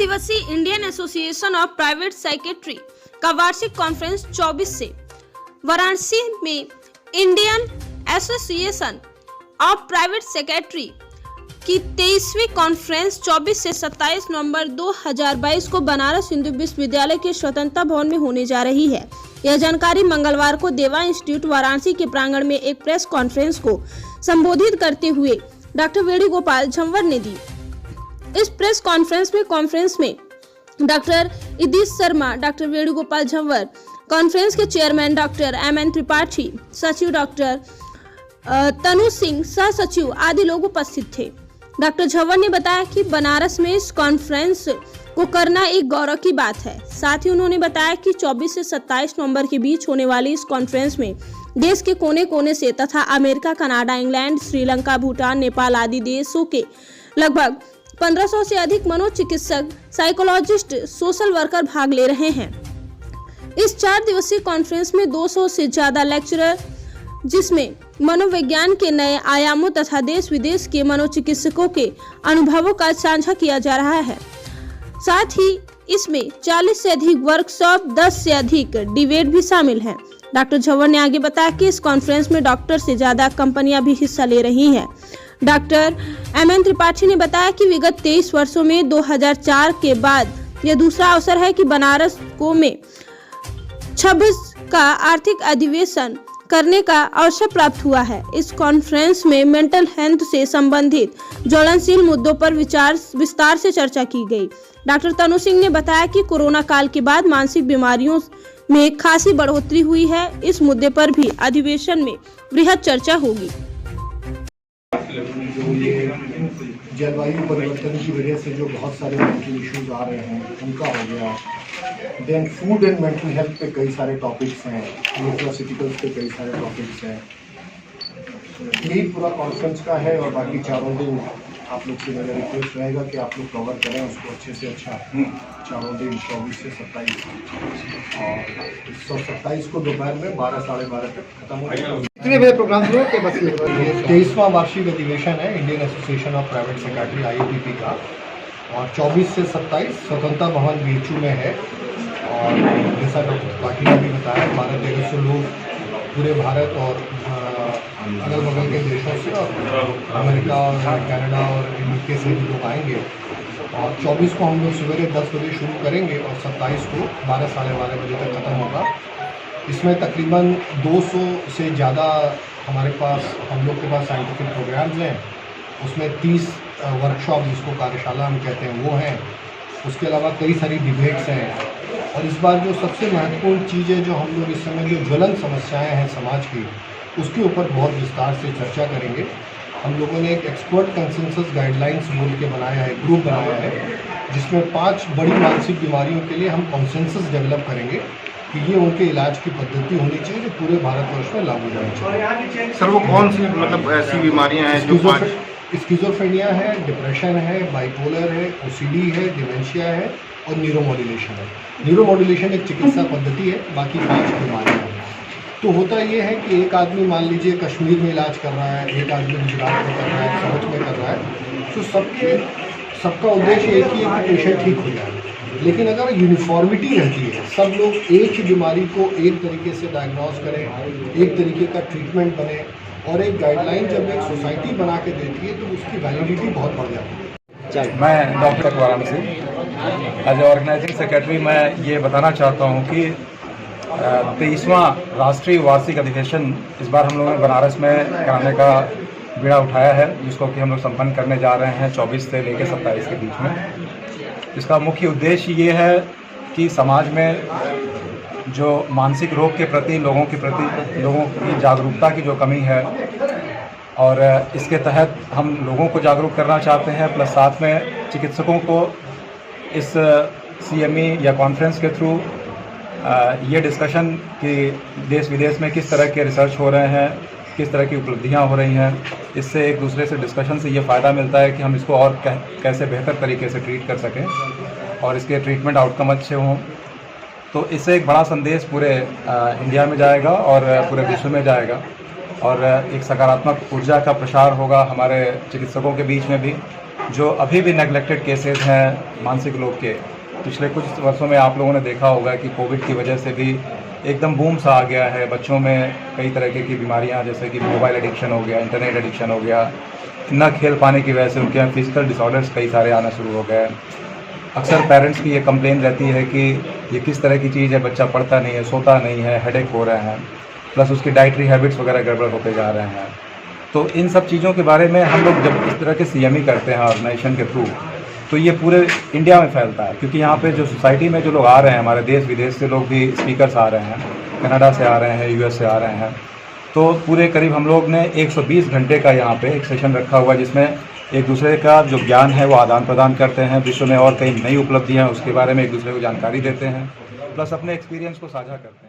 दिवसीय Indian association of private psychiatry का वार्षिक कॉन्फ्रेंस 24 से वाराणसी में Indian association of private secretary की 23वीं कॉन्फ्रेंस 24 से 27 नवंबर 2022 को बनारस हिंदू विश्वविद्यालय के स्वतंत्रता भवन में होने जा रही है। यह जानकारी मंगलवार को देवा इंस्टीट्यूट वाराणसी के प्रांगण में एक प्रेस कॉन्फ्रेंस को संबोधित करते हुए डॉक्टर वेणुगोपाल झंवर ने दी। इस प्रेस कॉन्फ्रेंस में doctor Idish Sharma, doctor Venugopal Jhanwar, conference के चेयरमैन डॉक्टर एम.एन. त्रिपाठी, सचिव डॉक्टर तनु सिंह, सह सचिव आदि लोग उपस्थित थे। डॉक्टर झंवर ने बताया कि बनारस में इस कॉन्फ्रेंस को करना एक गौरव की बात है। साथ ही उन्होंने बताया कि 24 से 27 नवंबर के बीच होने वाली इस कॉन्फ्रेंस में देश के कोने कोने से तथा America, Canada, England, Sri Lanka, Bhutan, Nepal आदि देशों के लगभग 1500 से अधिक मनोचिकित्सक, साइकोलॉजिस्ट, सोशल वर्कर भाग ले रहे हैं। इस 4 दिवसीय कॉन्फ्रेंस में 200 से ज्यादा लेक्चरर, जिसमें मनोविज्ञान के नए आयामों तथा देश विदेश के मनोचिकित्सकों के अनुभवों का साझा किया जा रहा है। साथ ही इसमें 40 से अधिक वर्कशॉप, 10 से अधिक डिबेट भी शामिल हैं। डॉक्टर झंवर ने आगे बताया कि इस कॉन्फ्रेंस में डॉक्टर से ज्यादा कंपनियां भी हिस्सा ले रही हैं। Doctor M N. त्रिपाठी ने बताया कि विगत 23 वर्षों में 2004 के बाद यह दूसरा अवसर है कि बनारस को में 26 का आर्थिक अधिवेशन करने का अवसर प्राप्त हुआ है। इस कॉन्फ्रेंस में मेंटल हेल्थ से संबंधित ज्वलनशील मुद्दों पर विस्तार से चर्चा की गई। डॉक्टर तनु सिंह ने बताया कि कोरोना काल के बाद मानसिक बीमारियों में खासी बढ़ोतरी हुई है। इस मुद्दे पर भी अधिवेशन में वृहद चर्चा होगी। जो ये जलवायु परिवर्तन की वजह से जो बहुत सारे मेंटल इश्यूज आ रहे हैं उनका हो गया, then food and mental health पे कई सारे टॉपिक्स हैं, न्यूट्रास्यूटिकल्स पे कई सारे टॉपिक्स हैं। यही पूरा कॉन्फ्रेंस का है और बाकी चारों दिन आप लोग से मेरा रिक्वेस्ट रहेगा कि आप लोग कवर करें उसको अच्छे से अच्छा। चारों दिन 24 से 27 और 27 को दोपहर में 12 साढ़े 12 तक खत्म हो जाएगा। इतने बजे प्रोग्राम शुरू के बस 23वां वार्षिक अधिवेशन है Indian association of private secretary IAPP का और 24 से 27 स्वतंत्रता भवन BHU में है। और जैसा डॉक्टर पाटिल ने भी बताया, 1200 लोग पूरे भारत और अगल बगल के देशों से और अमेरिका और कनाडा और UK से भी लोग आएंगे। और 24 को हम लोग सवेरे 10 बजे शुरू करेंगे और 27 को 12 साढ़े 12 बजे तक ख़त्म होगा। इसमें तकरीबन 200 से ज़्यादा हम लोग के पास साइंटिफिक प्रोग्राम्स हैं। उसमें 30 वर्कशॉप, जिसको कार्यशाला हम कहते हैं, वो हैं। उसके अलावा कई सारी डिबेट्स हैं। और इस बार जो सबसे महत्वपूर्ण चीज़ है, जो हम लोग इस समय जो ज्वलन समस्याएं हैं समाज की, उसके ऊपर बहुत विस्तार से चर्चा करेंगे। हम लोगों ने एक एक्सपर्ट कंसेंसस गाइडलाइंस बोल के बनाया है, ग्रुप बनाया है, जिसमें 5 बड़ी मानसिक बीमारियों के लिए हम कंसेंसस डेवलप करेंगे कि ये उनके इलाज की पद्धति होनी चाहिए जो पूरे भारतवर्ष में लागू होनी चाहिए। सर, वो कौन सी मतलब ऐसी बीमारियां हैं जो स्किज़ोफ्रेनिया है, डिप्रेशन है, बाइपोलर है, OCD है, डिमेंशिया है और न्यूरोमॉड्यूलेशन है। न्यूरोमॉड्यूलेशन एक चिकित्सा पद्धति है, बाकी 5 बीमारियाँ हैं। तो होता ये है कि एक आदमी मान लीजिए कश्मीर में इलाज कर रहा है, एक आदमी गुजरात में कर रहा है, साउथ में कर रहा है, तो सबका उद्देश्य एक ही है कि पेशेंट ठीक हो जाए। लेकिन अगर यूनिफॉर्मिटी रहती है, सब लोग एक ही बीमारी को एक तरीके से डायग्नोज करें, एक तरीके का ट्रीटमेंट बने और एक गाइडलाइन जब एक सोसाइटी बना के देती है तो उसकी वैलिडिटी बहुत बढ़ जाती है। मैं doctor Varanasi as organising secretary मैं ये बताना चाहता हूँ कि 23वां राष्ट्रीय वार्षिक अधिवेशन इस बार हम लोगों ने बनारस में कराने का बीड़ा उठाया है, जिसको कि हम लोग संपन्न करने जा रहे हैं 24 से लेकर 27 के बीच में। इसका मुख्य उद्देश्य ये है कि समाज में जो मानसिक रोग के प्रति लोगों की जागरूकता की जो कमी है, और इसके तहत हम लोगों को जागरूक करना चाहते हैं, प्लस साथ में चिकित्सकों को इस CME या कॉन्फ्रेंस के थ्रू ये डिस्कशन कि देश विदेश में किस तरह के रिसर्च हो रहे हैं, किस तरह की उपलब्धियां हो रही हैं, इससे एक दूसरे से डिस्कशन से ये फ़ायदा मिलता है कि हम इसको और कैसे बेहतर तरीके से ट्रीट कर सकें और इसके ट्रीटमेंट आउटकम अच्छे हों। तो इससे एक बड़ा संदेश पूरे इंडिया में जाएगा और पूरे विश्व में जाएगा और एक सकारात्मक ऊर्जा का प्रसार होगा हमारे चिकित्सकों के बीच में भी जो अभी भी नेगलेक्टेड केसेस हैं मानसिक लोग के। पिछले कुछ वर्षों में आप लोगों ने देखा होगा कि कोविड की वजह से भी एकदम बूम सा आ गया है। बच्चों में कई तरह की बीमारियां जैसे कि मोबाइल एडिक्शन हो गया, इंटरनेट एडिक्शन हो गया, न खेल पाने की वजह से उनके यहाँ फिजिकल डिसऑर्डर्स कई सारे आना शुरू हो गए। अक्सर पेरेंट्स की ये कंप्लेन रहती है कि ये किस तरह की चीज़ है, बच्चा पढ़ता नहीं है, सोता नहीं है, हेडेक हो रहे हैं, प्लस उसकी डाइटरी हैबिट्स वगैरह गड़बड़ होते जा रहे हैं। तो इन सब चीज़ों के बारे में हम लोग जब इस तरह के CME करते हैं ऑर्गेनाइजेशन के थ्रू, तो ये पूरे इंडिया में फैलता है, क्योंकि यहाँ पे जो सोसाइटी में जो लोग आ रहे हैं, हमारे देश विदेश से लोग भी स्पीकर्स आ रहे हैं, कनाडा से आ रहे हैं, US से आ रहे हैं। तो पूरे करीब हम लोग ने 120 घंटे का यहाँ पे एक सेशन रखा हुआ है, जिसमें एक दूसरे का जो ज्ञान है वो आदान प्रदान करते हैं, विश्व में और कई नई उपलब्धियाँ उसके बारे में एक दूसरे को जानकारी देते हैं, प्लस अपने एक्सपीरियंस को साझा करते हैं।